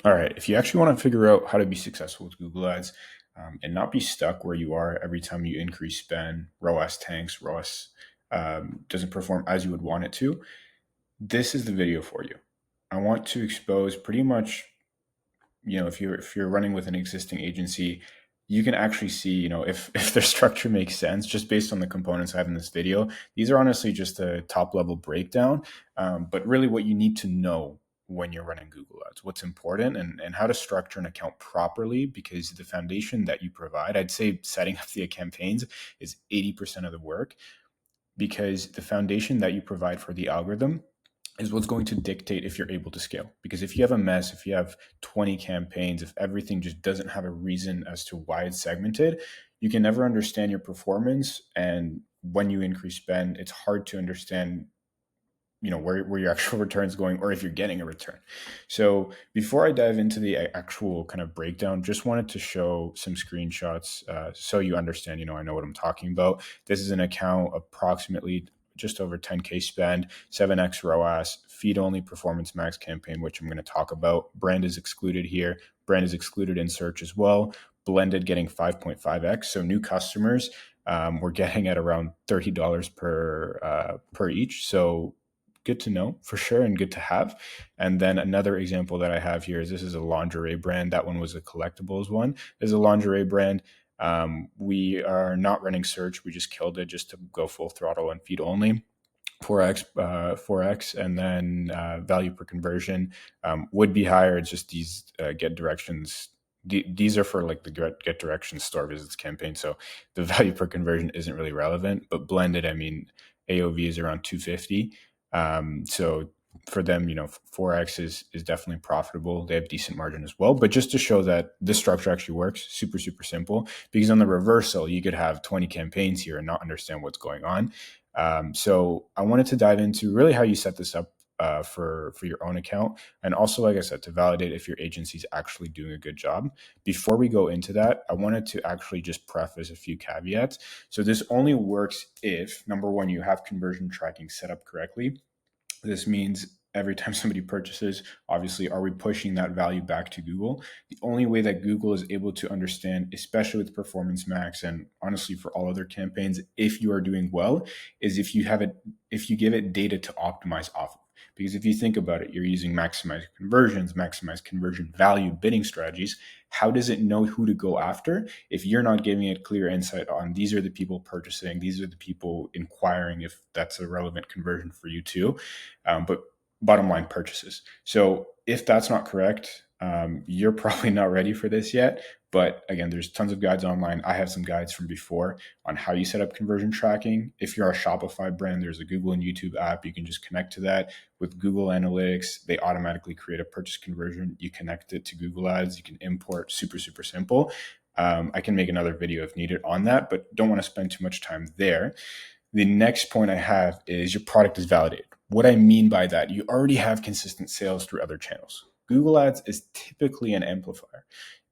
All right. If you actually want to figure out how to be successful with Google Ads and not be stuck where you are every time you increase spend, ROAS tanks, ROAS doesn't perform as you would want it to, this is the video for you. I want to expose pretty much, if you're running with an existing agency, you can actually see, if if their structure makes sense just based on the components I have in this video. These are honestly just a top level breakdown, but really what you need to know when you're running Google Ads, what's important, and how to structure an account properly, because the foundation that you provide, I'd say setting up the campaigns is 80% of the work, because the foundation that you provide for the algorithm is what's going to dictate if you're able to scale. Because if you have a mess, if you have 20 campaigns, if everything just doesn't have a reason as to why it's segmented, you can never understand your performance. And when you increase spend, it's hard to understand where your actual return is going, or if you're getting a return. So before I dive into the actual kind of breakdown, just wanted to show some screenshots so you understand, I know what I'm talking about. This is an account approximately just over 10K spend, 7x ROAS, feed only performance max campaign, which I'm going to talk about. Brand is excluded here. Brand is excluded in search as well. Blended getting 5.5x. So new customers, we're getting at around $30 per each. So good to know for sure, and good to have. And then another example that I have here is, this is a lingerie brand. That one was a collectibles one. This is a lingerie brand. We are not running search. We just killed it just to go full throttle and feed only. 4x, and then value per conversion would be higher. It's just these get directions. These are for like the get directions store visits campaign. So the value per conversion isn't really relevant, but blended, I mean, AOV is around 250. So for them, 4x is definitely profitable. They have decent margin as well. But just to show that this structure actually works, super, super simple, because on the reversal, you could have 20 campaigns here and not understand what's going on. So I wanted to dive into really how you set this up for your own account. And also, like I said, to validate if your agency is actually doing a good job. Before we go into that, I wanted to actually just preface a few caveats. So this only works if, number one, you have conversion tracking set up correctly. This means every time somebody purchases, obviously, are we pushing that value back to Google? The only way that Google is able to understand, especially with Performance Max and honestly for all other campaigns, if you are doing well, is if you give it data to optimize off of. Because if you think about it, you're using maximize conversions, maximize conversion value bidding strategies. How does it know who to go after if you're not giving it clear insight on, these are the people purchasing, these are the people inquiring, if that's a relevant conversion for you too? But bottom line, purchases. So if that's not correct, you're probably not ready for this yet. But again, there's tons of guides online. I have some guides from before on how you set up conversion tracking. If you're a Shopify brand, there's a Google and YouTube app. You can just connect to that with Google Analytics. They automatically create a purchase conversion. You connect it to Google Ads. You can import, super, super simple. I can make another video if needed on that, but don't want to spend too much time there. The next point I have is your product is validated. What I mean by that, you already have consistent sales through other channels. Google Ads is typically an amplifier,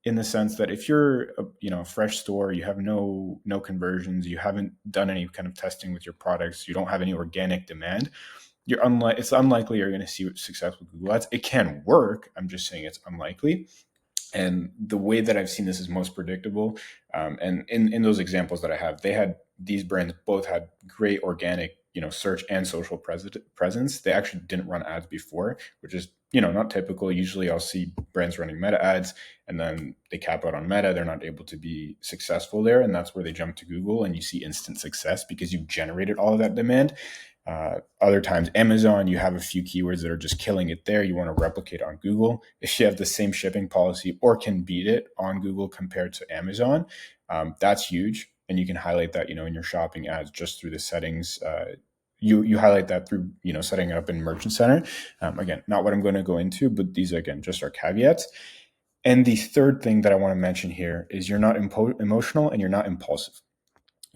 in the sense that if you're a fresh store, you have no conversions, you haven't done any kind of testing with your products, you don't have any organic demand, it's unlikely you're going to see success with Google Ads. It can work. I'm just saying it's unlikely. And the way that I've seen this is most predictable. And in those examples that I have, these brands both had great organic, search and social presence. They actually didn't run ads before, which is, not typical. Usually I'll see brands running meta ads and then they cap out on meta. They're not able to be successful there. And that's where they jump to Google, and you see instant success because you've generated all of that demand. Other times, Amazon, you have a few keywords that are just killing it there. You want to replicate on Google. If you have the same shipping policy or can beat it on Google compared to Amazon, that's huge. And you can highlight that, in your shopping ads just through the settings. You highlight that through, setting it up in Merchant Center. Again, not what I'm going to go into, but these, again, just are caveats. And the third thing that I want to mention here is you're not emotional and you're not impulsive.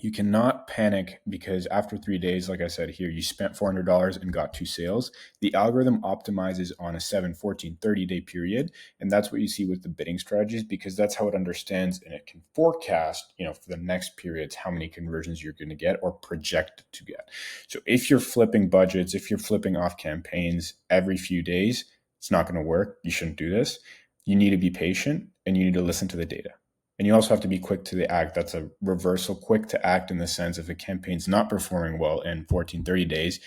You cannot panic because after 3 days, like I said here, you spent $400 and got 2 sales. The algorithm optimizes on a 7, 14, 30-day period. And that's what you see with the bidding strategies, because that's how it understands and it can forecast, for the next periods, how many conversions you're going to get or project to get. So if you're flipping budgets, if you're flipping off campaigns every few days, it's not going to work. You shouldn't do this. you need to be patient and you need to listen to the data. And you also have to be quick to the act. That's a reversal, quick to act in the sense if a campaign's not performing well in 14, 30 days,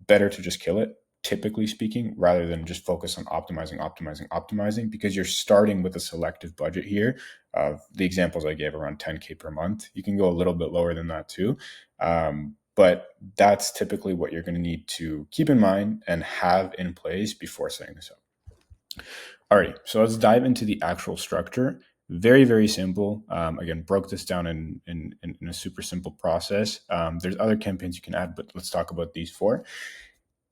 better to just kill it, typically speaking, rather than just focus on optimizing, because you're starting with a selective budget here of the examples I gave around 10K per month. You can go a little bit lower than that too. But that's typically what you're going to need to keep in mind and have in place before setting this up. All right, so let's dive into the actual structure. Very, very simple. Again, broke this down in a super simple process. There's other campaigns you can add, but let's talk about these four.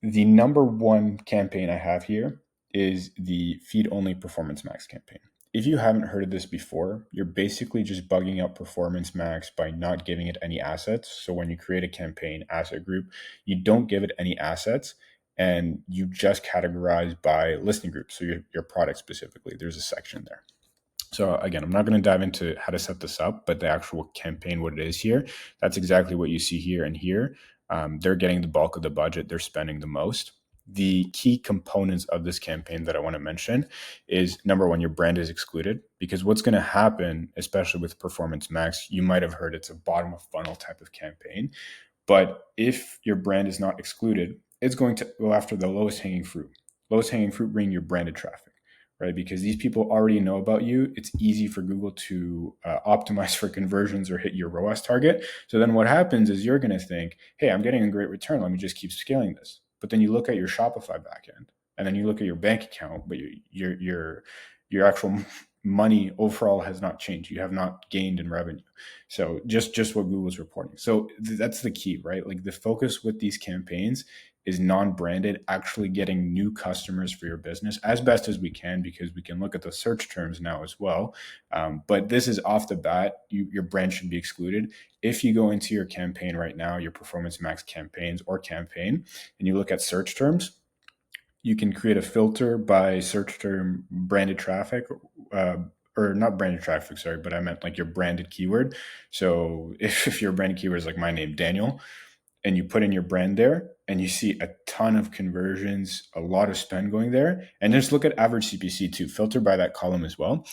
The number one campaign I have here is the feed only Performance Max campaign. If you haven't heard of this before, you're basically just bugging out Performance Max by not giving it any assets. So when you create a campaign asset group, you don't give it any assets and you just categorize by listing groups. So your product specifically, there's a section there. So again, I'm not going to dive into how to set this up, but the actual campaign, what it is here, that's exactly what you see here and here. They're getting the bulk of the budget. They're spending the most. The key components of this campaign that I want to mention is number one, your brand is excluded, because what's going to happen, especially with Performance Max, you might have heard it's a bottom of funnel type of campaign. But if your brand is not excluded, it's going to go after the lowest hanging fruit. Lowest hanging fruit being your branded traffic, right? Because these people already know about you. It's easy for Google to optimize for conversions or hit your ROAS target. So then what happens is you're going to think, hey, I'm getting a great return. Let me just keep scaling this. But then you look at your Shopify backend, and then you look at your bank account, but your actual money overall has not changed. You have not gained in revenue. So just what Google's reporting. So that's the key, right? Like the focus with these campaigns is non-branded, actually getting new customers for your business as best as we can, because we can look at the search terms now as well. But this is off the bat, your brand should be excluded. If you go into your campaign right now, your Performance Max campaigns or campaign, and you look at search terms, you can create a filter by search term branded traffic, or not branded traffic, sorry, but I meant like your branded keyword. So if your branded keyword is like my name, Daniel, and you put in your brand there and you see a ton of conversions, a lot of spend going there, and just look at average CPC too, filter by that column as well.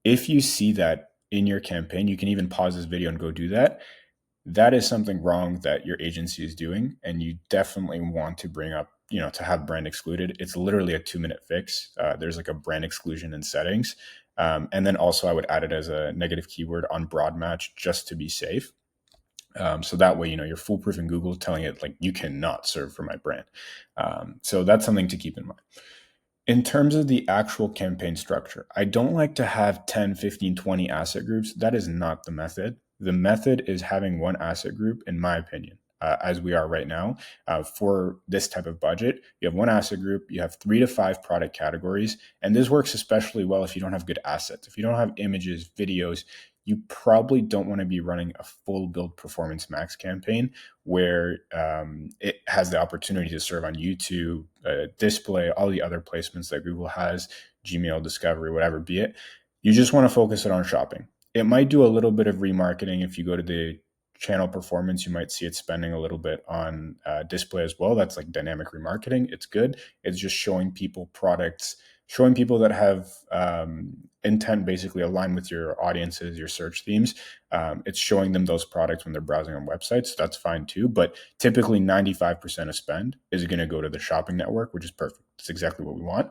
If you see that in your campaign, you can even pause this video and go do that. That is something wrong that your agency is doing, and you definitely want to bring up, to have brand excluded. It's literally a 2-minute fix. There's like a brand exclusion in settings. And then also I would add it as a negative keyword on broad match just to be safe. So that way, you're foolproof in Google telling it like you cannot serve for my brand. So that's something to keep in mind. In terms of the actual campaign structure, I don't like to have 10, 15, 20 asset groups. That is not the method. The method is having one asset group, in my opinion, as we are right now, for this type of budget. You have one asset group, you have 3 to 5 product categories, and this works especially well if you don't have good assets. If you don't have images, videos, you probably don't want to be running a full build Performance Max campaign where it has the opportunity to serve on YouTube, display, all the other placements that Google has, Gmail, Discovery, whatever be it. You just want to focus it on shopping. It might do a little bit of remarketing. If you go to the channel performance, you might see it spending a little bit on display as well. That's like dynamic remarketing. It's good. It's just showing people products, showing people that have intent basically aligned with your audiences, your search themes. It's showing them those products when they're browsing on websites. So that's fine too. But typically 95% of spend is going to go to the shopping network, which is perfect. It's exactly what we want.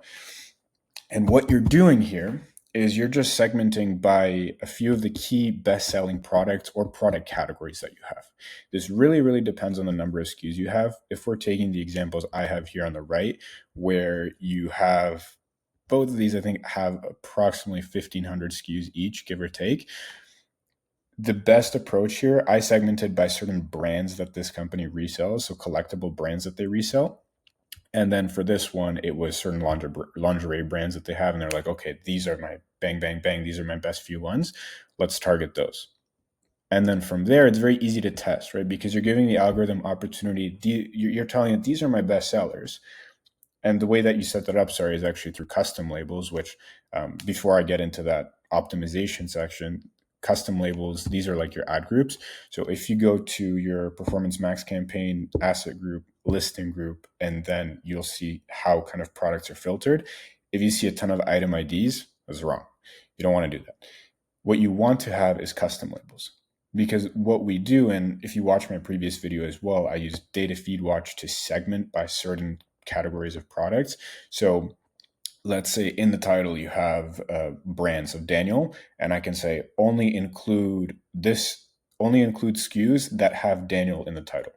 And what you're doing here is you're just segmenting by a few of the key best-selling products or product categories that you have. This really, really depends on the number of SKUs you have. If we're taking the examples I have here on the right, where you have both of these, I think, have approximately 1,500 SKUs each, give or take. The best approach here, I segmented by certain brands that this company resells, so collectible brands that they resell. And then for this one, it was certain lingerie brands that they have. And they're like, okay, these are my bang, bang, bang. These are my best few ones. Let's target those. And then from there, it's very easy to test, right? Because you're giving the algorithm opportunity. You're telling it, these are my best sellers. And the way that you set that up, is actually through custom labels, which before I get into that optimization section, custom labels, these are like your ad groups. So if you go to your Performance Max campaign, asset group, listing group, and then you'll see how kind of products are filtered. If you see a ton of item IDs, That's wrong. You don't want to do that. What you want to have is custom labels. Because what we do, and if you watch my previous video as well, I use data feed watch to segment by certain categories of products. So let's say in the title you have brands of Daniel, and I can say only include SKUs that have Daniel in the title.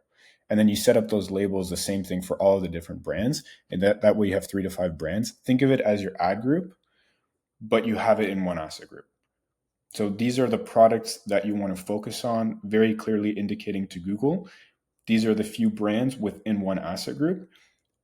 And then you set up those labels, the same thing for all of the different brands. And that way you have 3 to 5 brands. Think of it as your ad group, but you have it in one asset group. So these are the products that you want to focus on, very clearly indicating to Google, these are the few brands within one asset group.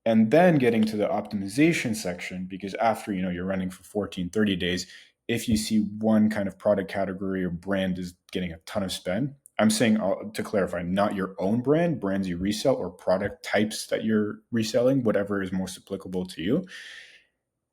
And then getting to the optimization section, because after, you're running for 14, 30 days, if you see one kind of product category or brand is getting a ton of spend, I'm saying, to clarify, not your own brand, brands you resell or product types that you're reselling, whatever is most applicable to you.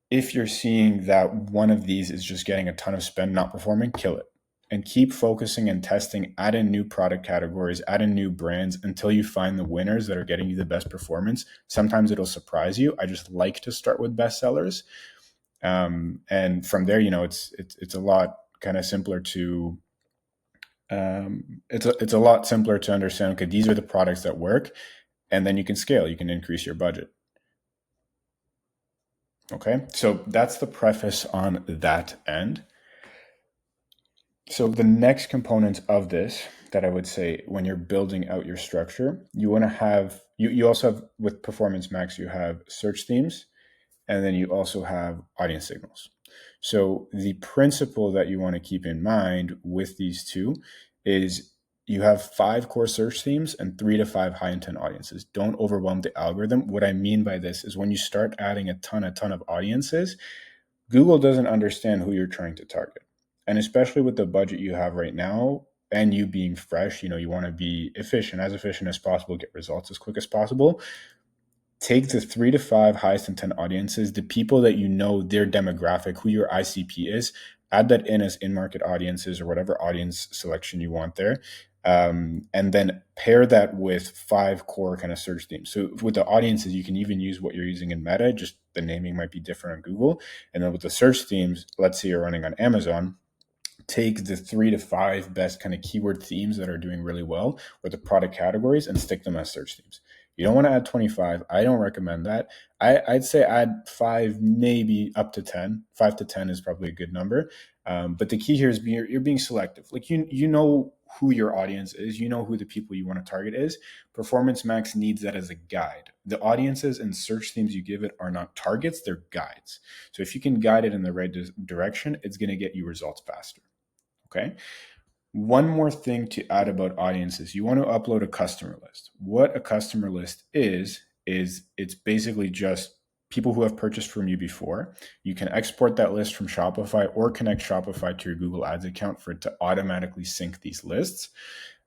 If you're seeing that one of these is just getting a ton of spend, not performing, kill it. And keep focusing and testing, add in new product categories, add in new brands until you find the winners that are getting you the best performance. Sometimes it'll surprise you. I just like to start with bestsellers. And from there, it's a lot kind of simpler to, it's a lot simpler to understand, okay, these are the products that work, and then you can scale, you can increase your budget. Okay, so that's the preface on that end. So the next component of this that I would say when you're building out your structure, you want to have, you also have with Performance Max, you have search themes, and then you also have audience signals. So the principle that you want to keep in mind with these two is you have 5 core search themes and 3 to 5 high intent audiences. Don't overwhelm the algorithm. What I mean by this is when you start adding a ton of audiences, Google doesn't understand who you're trying to target. And especially with the budget you have right now and you being fresh, you want to be efficient as possible, get results as quick as possible. Take the 3 to 5 highest intent audiences, the people that their demographic, who your ICP is, add that in as in-market audiences or whatever audience selection you want there. And then pair that with 5 core kind of search themes. So with the audiences, you can even use what you're using in Meta, just the naming might be different on Google. And then with the search themes, let's say you're running on Amazon, take the 3 to 5 best kind of keyword themes that are doing really well with the product categories and stick them as search themes. You don't want to add 25. I don't recommend that. I'd say add 5, maybe up to 10. 5 to 10 is probably a good number. But the key here is you're being selective. Like you know who your audience is. You know who the people you want to target is. Performance Max needs that as a guide. The audiences and search themes you give it are not targets, they're guides. So if you can guide it in the right direction, it's going to get you results faster. Okay. One more thing to add about audiences, you want to upload a customer list. What a customer list is it's basically just people who have purchased from you before. You can export that list from Shopify or connect Shopify to your Google Ads account for it to automatically sync these lists.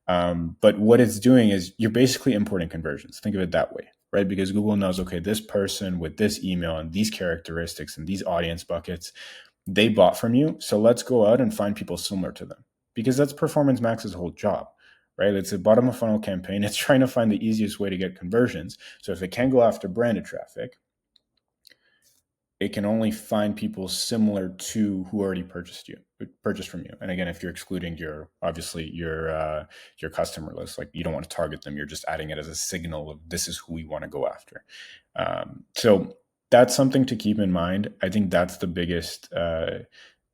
But what it's doing is you're basically importing conversions. Think of it that way, right? Because Google knows, okay, this person with this email and these characteristics and these audience buckets, they bought from you. So let's go out and find people similar to them, because that's Performance Max's whole job, right? It's a bottom of funnel campaign. It's trying to find the easiest way to get conversions. So if it can go after branded traffic, it can only find people similar to who already purchased from you. And again, if you're excluding your customer list, like you don't want to target them, you're just adding it as a signal of this is who we want to go after. So that's something to keep in mind. I think that's the biggest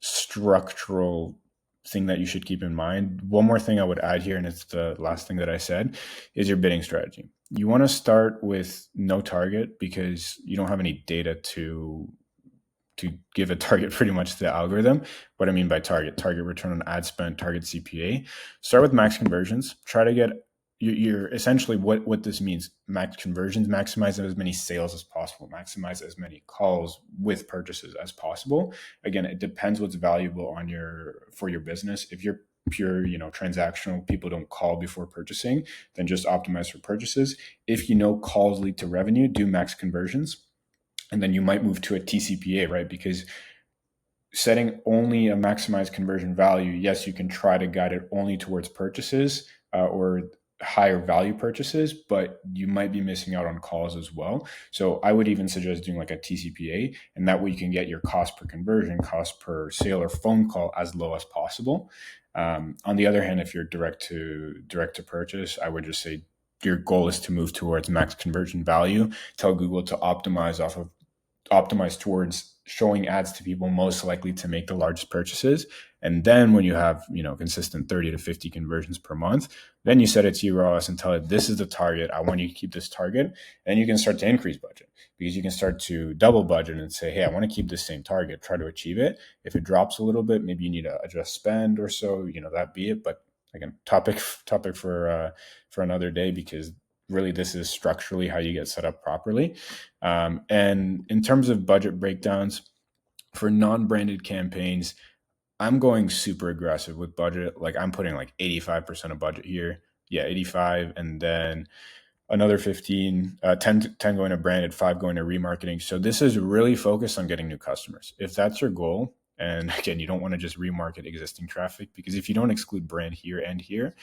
structural thing that you should keep in mind. One more thing I would add here, and it's the last thing that I said, is your bidding strategy. You want to start with no target because you don't have any data to give a target pretty much to the algorithm. What I mean by target return on ad spend, target CPA. Start with max conversions. Try to get you're essentially what this means. Max conversions, maximize as many sales as possible, maximize as many calls with purchases as possible. Again, it depends what's valuable for your business. If you're pure, transactional, people don't call before purchasing, then just optimize for purchases. If calls lead to revenue, do max conversions. And then you might move to a TCPA, right? Because setting only a maximized conversion value, yes, you can try to guide it only towards purchases or higher value purchases, but you might be missing out on calls as well. So I would even suggest doing like a TCPA, and that way you can get your cost per conversion, cost per sale or phone call as low as possible. On the other hand, if you're direct to purchase, I would just say your goal is to move towards max conversion value. Tell Google to optimize towards showing ads to people most likely to make the largest purchases. And then when you have, consistent 30 to 50 conversions per month, then you set it to your ROAS and tell it, this is the target. I want you to keep this target. And you can start to increase budget, because you can start to double budget and say, hey, I want to keep this same target, try to achieve it. If it drops a little bit, maybe you need to adjust spend or so, that be it. But again, topic for another day, because really this is structurally how you get set up properly. And in terms of budget breakdowns for non-branded campaigns, I'm going super aggressive with budget. Like I'm putting like 85% of budget here. Yeah, 85. And then another 15, 10 going to branded, 5 going to remarketing. So this is really focused on getting new customers. If that's your goal, and again, you don't want to just remarket existing traffic, because if you don't exclude brand here and here,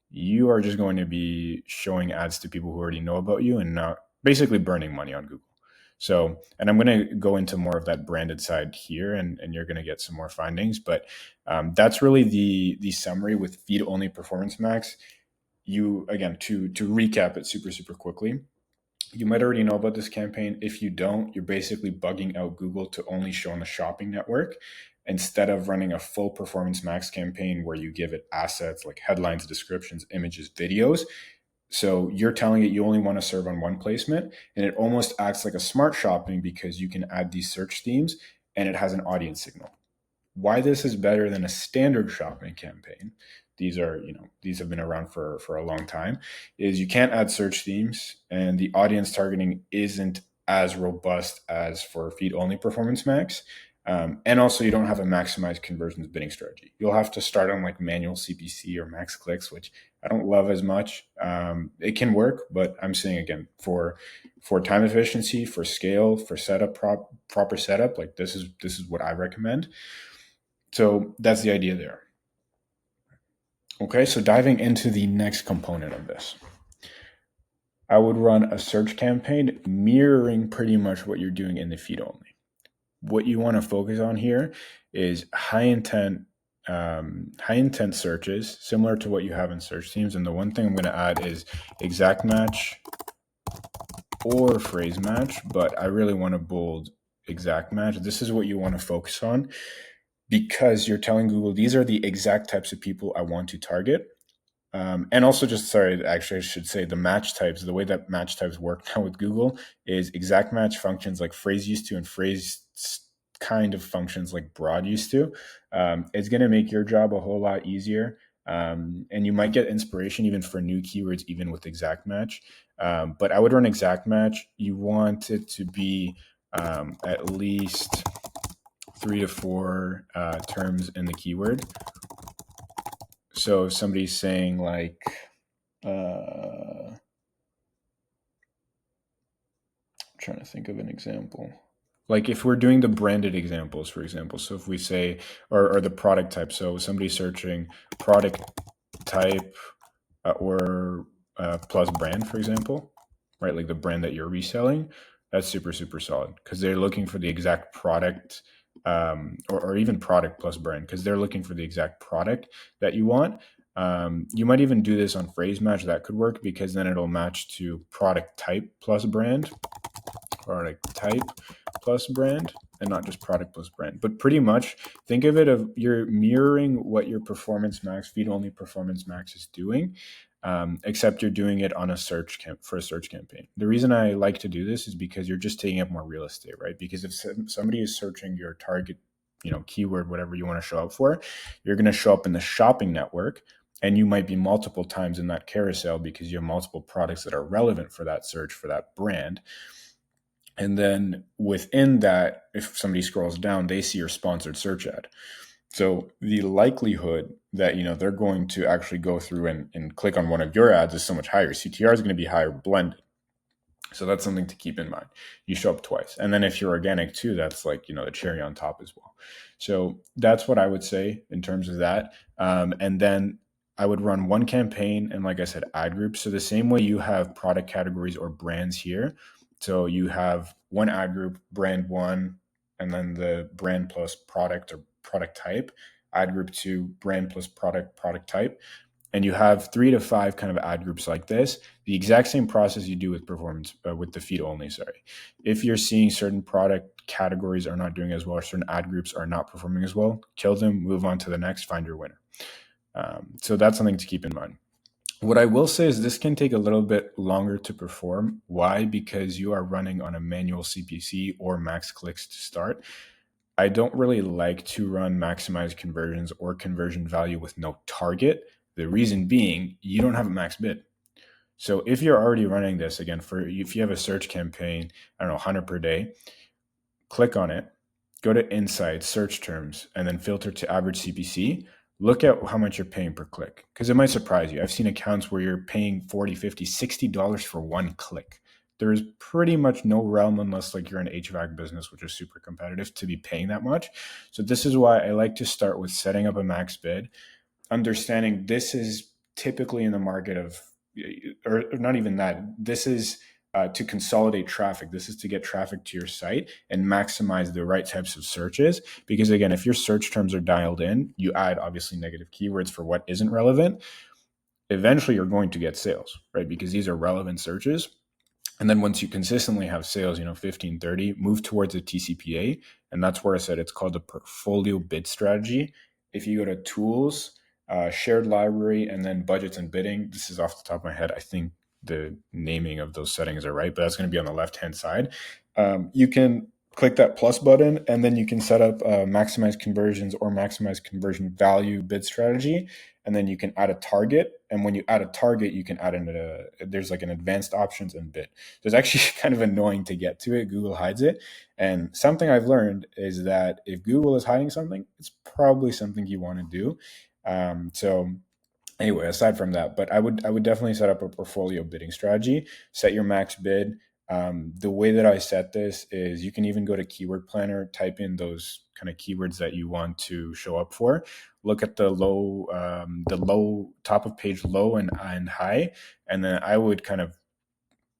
you are just going to be showing ads to people who already know about you and not basically burning money on Google. So, and I'm going to go into more of that branded side here, and you're going to get some more findings. But that's really the summary with feed only Performance Max. You, again, to recap it super quickly, you might already know about this campaign. If you don't, you're basically bugging out Google to only show on the shopping network, instead of running a full Performance Max campaign where you give it assets like headlines, descriptions, images, videos. So you're telling it you only want to serve on one placement, and it almost acts like a smart shopping, because you can add these search themes and it has an audience signal. Why this is better than a standard shopping campaign, these have been around for a long time, is you can't add search themes, and the audience targeting isn't as robust as for feed only Performance Max. And also, you don't have a maximized conversions bidding strategy. You'll have to start on like manual CPC or max clicks, which I don't love as much. It can work, but I'm saying, again, for time efficiency, for scale, for setup, proper setup, like this is what I recommend. So that's the idea there. Okay, so diving into the next component of this, I would run a search campaign mirroring pretty much what you're doing in the feed only. What you want to focus on here is high intent searches, similar to what you have in search themes. And the one thing I'm going to add is exact match or phrase match, but I really want to bold exact match. This is what you want to focus on, because you're telling Google, these are the exact types of people I want to target. And also, actually, I should say the match types, the way that match types work now with Google is exact match functions like phrase used to, and phrase kind of functions like broad used to. It's going to make your job a whole lot easier. And you might get inspiration even for new keywords, even with exact match. But I would run exact match. You want it to be at least 3 to 4 terms in the keyword. So if somebody's saying like, I'm trying to think of an example. Like if we're doing the branded examples, for example, so if we say, or the product type, so somebody's searching product type or plus brand, for example, right? Like the brand that you're reselling, that's super solid, because they're looking for the exact product, or even product plus brand, because they're looking for the exact product that you want. You might even do this on phrase match. That could work, because then it'll match to product type plus brand, product type plus brand, and not just product plus brand. But pretty much think of it of you're mirroring what your Performance Max, feed only Performance Max is doing, except you're doing it on a search campaign. The reason I like to do this is because you're just taking up more real estate, right? Because if somebody is searching your target, keyword, whatever you want to show up for, you're going to show up in the shopping network, and you might be multiple times in that carousel because you have multiple products that are relevant for that search for that brand. And then within that, if somebody scrolls down, they see your sponsored search ad. So the likelihood that they're going to actually go through and click on one of your ads is so much higher. CTR is going to be higher blended. So that's something to keep in mind. You show up twice. And then if you're organic too, that's like, the cherry on top as well. So that's what I would say in terms of that. And then I would run one campaign and, like I said, ad groups. So the same way you have product categories or brands here. So you have one ad group, brand one, and then the brand plus product or product type, ad group two, brand plus product type. And you have 3 to 5 kind of ad groups like this. The exact same process you do with performance, with the feed only. Sorry, if you're seeing certain product categories are not doing as well, or certain ad groups are not performing as well, kill them, move on to the next, find your winner. So that's something to keep in mind. What I will say is this can take a little bit longer to perform. Why? Because you are running on a manual CPC or max clicks to start. I don't really like to run maximize conversions or conversion value with no target. The reason being, you don't have a max bid. So if you're already running this, again, if you have a search campaign, I don't know, 100 per day, click on it, go to insights, search terms, and then filter to average CPC. Look at how much you're paying per click, because it might surprise you. I've seen accounts where you're paying $40, $50, $60 for one click. There's pretty much no realm, unless like you're an HVAC business, which is super competitive, to be paying that much. So this is why I like to start with setting up a max bid, understanding this is typically in the market of, or not even that, this is to consolidate traffic. This is to get traffic to your site and maximize the right types of searches. Because again, if your search terms are dialed in, you add obviously negative keywords for what isn't relevant. Eventually, you're going to get sales, right? Because these are relevant searches. And then once you consistently have sales, 15, 30, move towards a TCPA. And that's where I said it's called the portfolio bid strategy. If you go to tools, shared library, and then budgets and bidding, this is off the top of my head. I think the naming of those settings are right, but that's going to be on the left-hand side. You can click that plus button, and then you can set up maximize conversions or maximize conversion value bid strategy. And then you can add a target. And when you add a target, you can add there's like an advanced options and bid. So it's actually kind of annoying to get to it. Google hides it. And something I've learned is that if Google is hiding something, it's probably something you want to do. So anyway, aside from that, but I would definitely set up a portfolio bidding strategy, set your max bid. The way that I set this is you can even go to Keyword Planner, type in those kind of keywords that you want to show up for. Look at the low top of page low and high, and then I would kind of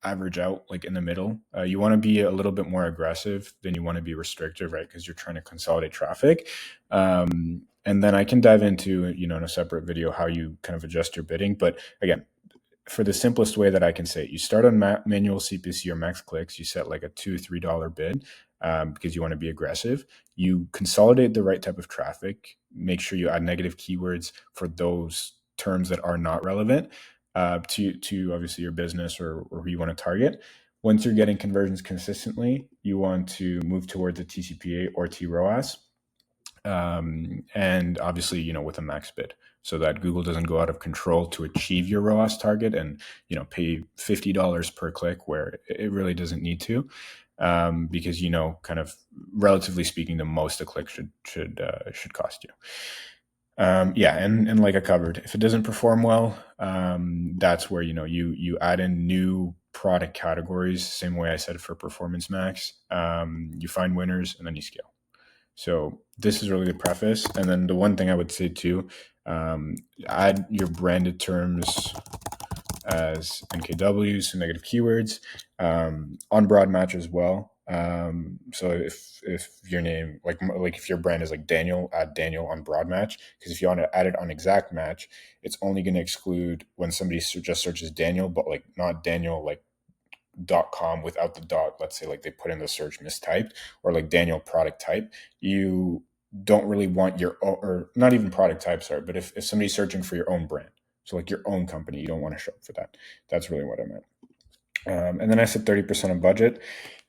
average out like in the middle. You want to be a little bit more aggressive than you want to be restrictive, right? Because you're trying to consolidate traffic. And then I can dive into, in a separate video how you kind of adjust your bidding. But again, for the simplest way that I can say it, you start on manual CPC or max clicks, you set like a $2-3 bid because you want to be aggressive. You consolidate the right type of traffic, make sure you add negative keywords for those terms that are not relevant to obviously your business or who you want to target. Once you're getting conversions consistently, you want to move towards a TCPA or TROAS. And obviously, with a max bid, so that Google doesn't go out of control to achieve your ROAS target and, pay $50 per click where it really doesn't need to. Because, kind of relatively speaking, the most a click should cost you. Yeah, and like I covered, if it doesn't perform well, that's where you add in new product categories. Same way I said for Performance Max, you find winners and then you scale. So this is really the preface, and then the one thing I would say too, add your branded terms as NKWs, so negative keywords, on broad match as well. So if your name like if your brand is like Daniel, add Daniel on broad match, because if you want to add it on exact match, it's only going to exclude when somebody just searches Daniel, but like not Daniel like .com without the dot. Let's say like they put in the search mistyped, or like Daniel product type. You don't really want your own, or not even product type, sorry, but if somebody's searching for your own brand, so like your own company, you don't want to show up for that. That's really what I meant. And then I said 30% of budget.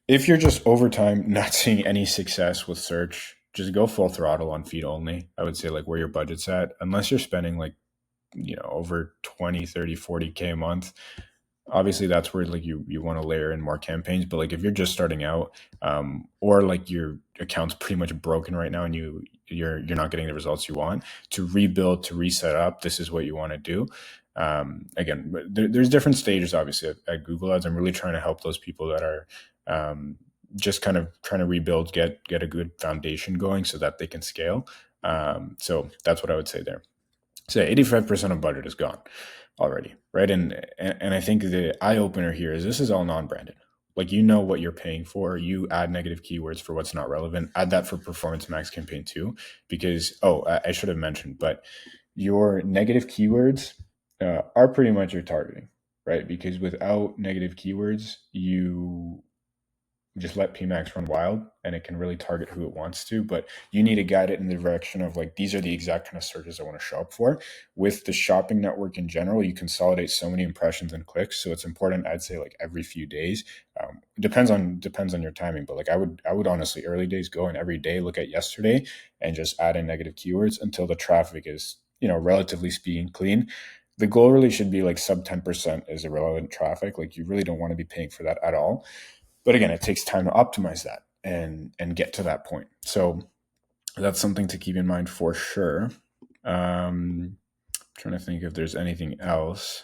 If you're just over time not seeing any success with search, just go full throttle on feed only. I would say like where your budget's at, unless you're spending like, over 20, 30, 40K a month. Obviously that's where like you want to layer in more campaigns. But like if you're just starting out, or like your account's pretty much broken right now and you're not getting the results you want, to rebuild, to reset up, this is what you want to do. Again, there's different stages obviously at Google Ads. I'm really trying to help those people that are just kind of trying to rebuild, get a good foundation going so that they can scale. So that's what I would say there. say 85% of budget is gone already, right? And I think the eye opener here is this is all non-branded. Like, you know what you're paying for. You add negative keywords for what's not relevant. Add that for Performance Max campaign too, because I should have mentioned, but your negative keywords are pretty much your targeting, right? Because without negative keywords, you just let PMax run wild and it can really target who it wants to. But you need to guide it in the direction of like, these are the exact kind of searches I want to show up for. With the shopping network in general, you consolidate so many impressions and clicks. So it's important, I'd say, like every few days. Depends on your timing, but like I would honestly early days go and every day look at yesterday and just add in negative keywords until the traffic is, relatively speaking, clean. The goal really should be like sub 10% is irrelevant traffic. Like, you really don't want to be paying for that at all. But again, it takes time to optimize that and get to that point. So that's something to keep in mind for sure. Trying to think if there's anything else.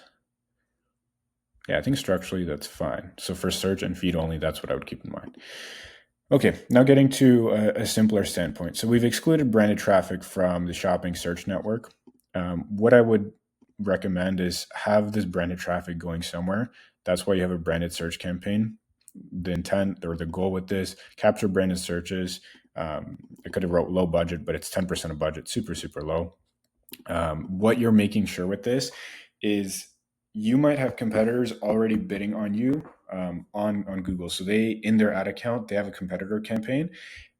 Yeah, I think structurally that's fine. So for search and feed only, that's what I would keep in mind. Okay, now getting to a simpler standpoint. So we've excluded branded traffic from the shopping search network. What I would recommend is have this branded traffic going somewhere. That's why you have a branded search campaign. The intent or the goal with this, capture branded searches. I could have wrote low budget, but it's 10% of budget, super, super low. What you're making sure with this is you might have competitors already bidding on you on Google. So they, in their ad account, they have a competitor campaign,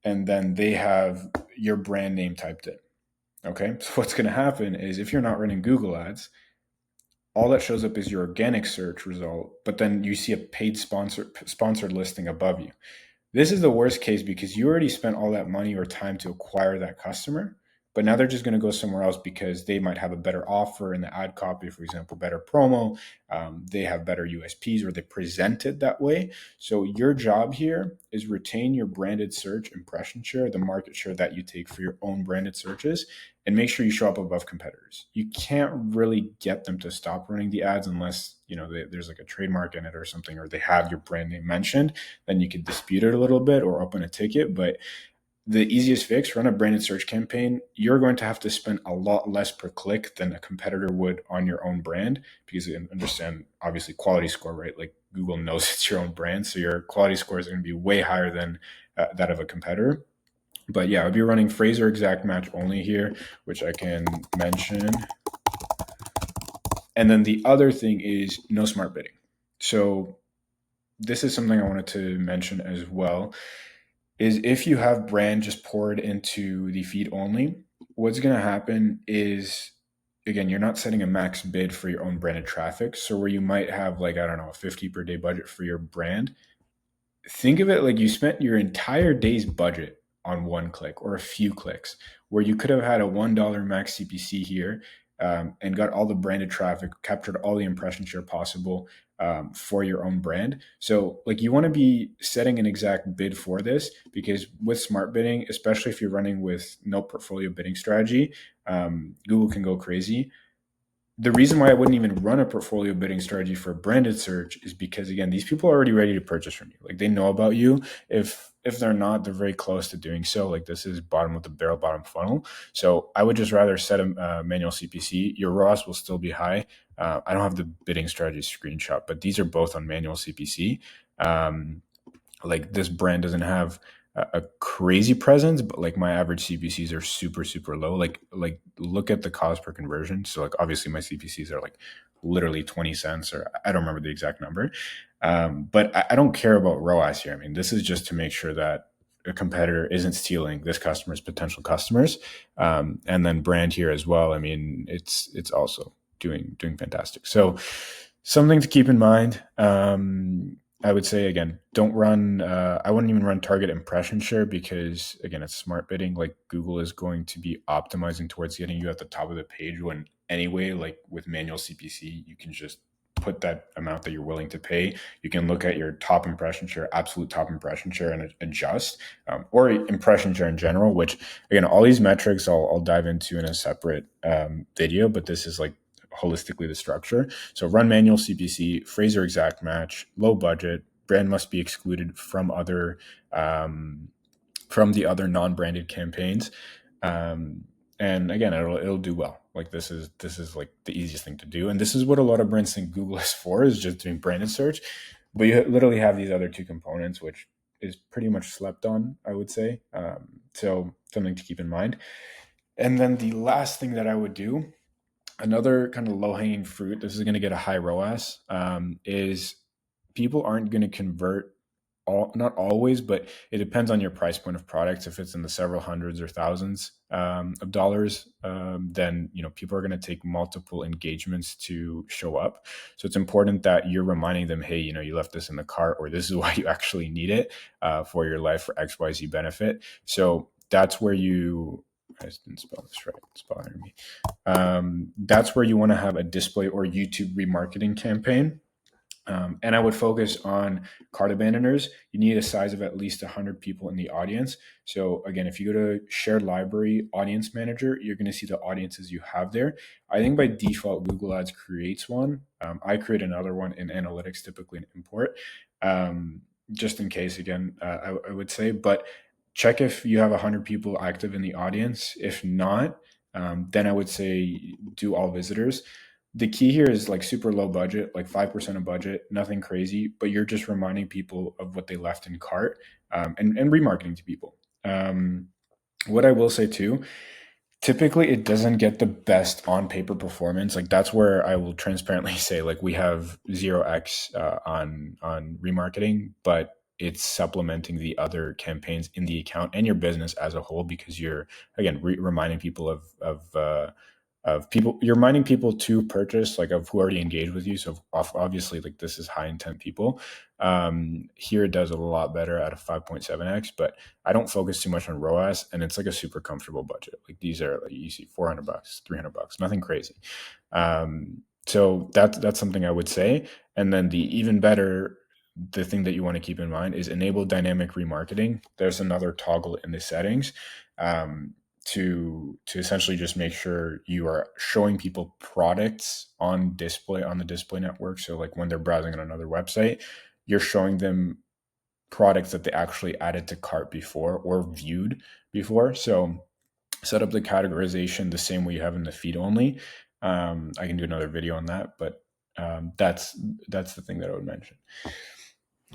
and then they have your brand name typed in. Okay, so what's going to happen is if you're not running Google ads, all that shows up is your organic search result, but then you see a paid sponsored listing above you. This is the worst case because you already spent all that money or time to acquire that customer, but now they're just going to go somewhere else because they might have a better offer in the ad copy, for example, better promo. They have better USPs or they present it that way. So your job here is retain your branded search impression share, the market share that you take for your own branded searches, and make sure you show up above competitors. You can't really get them to stop running the ads unless there's like a trademark in it or something, or they have your brand name mentioned. Then you could dispute it a little bit or open a ticket. But the easiest fix, run a branded search campaign. You're going to have to spend a lot less per click than a competitor would on your own brand, because you understand, obviously, quality score, right? Like, Google knows it's your own brand, so your quality score is going to be way higher than that of a competitor. But yeah, I'd be running Fraser exact match only here, which I can mention. And then the other thing is no smart bidding. So this is something I wanted to mention as well, is if you have brand just poured into the feed only, what's going to happen is, again, you're not setting a max bid for your own branded traffic. So where you might have, like, I don't know, a 50 per day budget for your brand, think of it like you spent your entire day's budget on one click or a few clicks, where you could have had a $1 max CPC here, and got all the branded traffic, captured all the impression share possible for your own brand. So, like, you want to be setting an exact bid for this, because with smart bidding, especially if you're running with no portfolio bidding strategy, Google can go crazy. The reason why I wouldn't even run a portfolio bidding strategy for branded search is because, again, these people are already ready to purchase from you. Like, they know about you. If they're not, they're very close to doing so. Like, this is bottom of the barrel, bottom funnel. So I would just rather set a manual CPC. Your ROAS will still be high. I don't have the bidding strategy screenshot, but these are both on manual CPC. Like, this brand doesn't have a crazy presence, but like my average CPCs are super, super low. Like look at the cost per conversion. So like obviously my CPCs are like literally 20 cents, or I don't remember the exact number. But I don't care about ROAS here. I mean, this is just to make sure that a competitor isn't stealing this customer's potential customers. And then brand here as well. I mean, it's also doing fantastic. So something to keep in mind. I would say, again, don't run. I wouldn't even run target impression share, because, again, it's smart bidding. Like, Google is going to be optimizing towards getting you at the top of the page, when anyway, like with manual CPC, you can just put that amount that you're willing to pay. You can look at your top impression share, absolute top impression share, and adjust, or impression share in general, which, again, all these metrics I'll dive into in a separate video, but this is like holistically the structure. So run manual CPC, Fraser exact match, low budget, brand must be excluded from other from the other non-branded campaigns. and again, it'll do well. Like this is like the easiest thing to do, and this is what a lot of brands think Google is for, is just doing branded search. But you literally have these other two components, which is pretty much slept on, I would say. So something to keep in mind. And then the last thing that I would do, another kind of low hanging fruit, this is going to get a high ROAS, is people aren't going to convert not always, but it depends on your price point of products. If it's in the several hundreds or thousands of dollars, then people are going to take multiple engagements to show up. So it's important that you're reminding them, hey, you left this in the cart, or this is why you actually need it for your life for XYZ benefit. So that's where I just didn't spell this right. It's bothering me. That's where you want to have a display or YouTube remarketing campaign. And I would focus on cart abandoners. You need a size of at least 100 people in the audience. So again, if you go to shared library audience manager, you're going to see the audiences you have there. I think by default, Google Ads creates one. I create another one in analytics, typically in import, just in case, again, I would say. But check if you have 100 people active in the audience. If not, then I would say do all visitors. The key here is like super low budget, like 5% of budget, nothing crazy, but you're just reminding people of what they left in cart, and remarketing to people. What I will say too, typically it doesn't get the best on paper performance. Like that's where I will transparently say, like, we have 0x on remarketing, but it's supplementing the other campaigns in the account and your business as a whole, because you're again reminding people of people, you're reminding people to purchase, like, of who already engaged with you. So obviously, like, this is high intent people. Here it does a lot better at a 5.7x, but I don't focus too much on ROAS, and it's like a super comfortable budget. Like these are, like, you see $400, $300, nothing crazy. So that's something I would say. And then the thing that you want to keep in mind is enable dynamic remarketing. There's another toggle in the settings. To essentially just make sure you are showing people products on the display network. So like when they're browsing on another website, you're showing them products that they actually added to cart before or viewed before. So set up the categorization the same way you have in the feed only. I can do another video on that, but that's the thing that I would mention.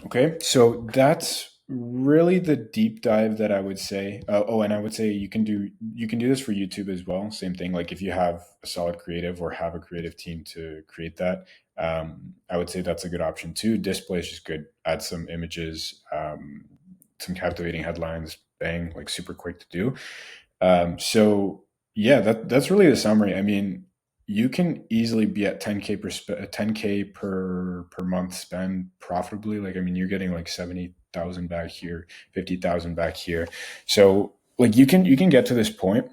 Okay, so that's really the deep dive that I would say. And I would say you can do this for YouTube as well. Same thing. Like if you have a solid creative or have a creative team to create that, I would say that's a good option too. Display is just good. Add some images, some captivating headlines. Bang, like super quick to do. So yeah, that's really the summary. I mean, you can easily be at 10K per month spend profitably. Like, I mean, you're getting like 70,000 back here, 50,000 back here. So like you can get to this point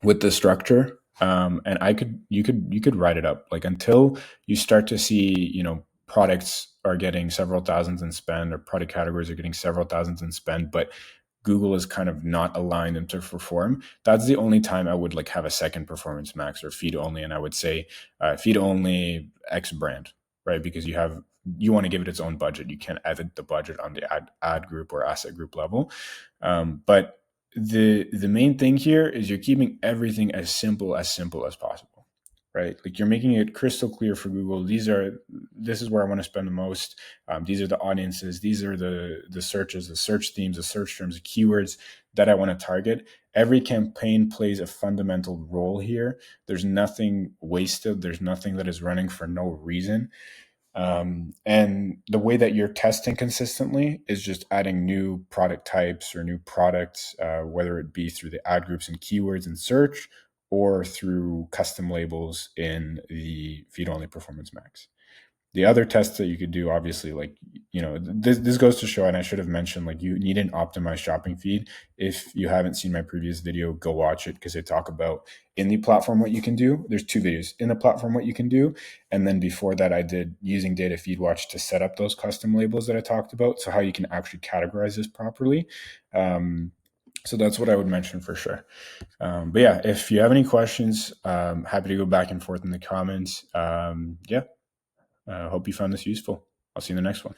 with the structure. And you could write it up, like, until you start to see, products are getting several thousands in spend, or product categories are getting several thousands in spend, but Google is kind of not aligned them to perform. That's the only time I would like have a second performance max or feed only. And I would say feed only X brand, right? Because you want to give it its own budget. You can't edit the budget on the ad group or asset group level. But the main thing here is you're keeping everything as simple as possible, right? Like you're making it crystal clear for Google. This is where I want to spend the most. These are the audiences. These are the searches, the search themes, the search terms, the keywords that I want to target. Every campaign plays a fundamental role here. There's nothing wasted. There's nothing that is running for no reason. And the way that you're testing consistently is just adding new product types or new products, whether it be through the ad groups and keywords in search or through custom labels in the feed only performance max. The other tests that you could do, obviously, like, this goes to show, and I should have mentioned, like, you need an optimized shopping feed. If you haven't seen my previous video, go watch it, because I talk about in the platform what you can do. There's two videos in the platform what you can do, and then before that I did using Data Feed Watch to set up those custom labels that I talked about, so how you can actually categorize this properly. So that's what I would mention for sure. But yeah, if you have any questions, happy to go back and forth in the comments. Hope you found this useful. I'll see you in the next one.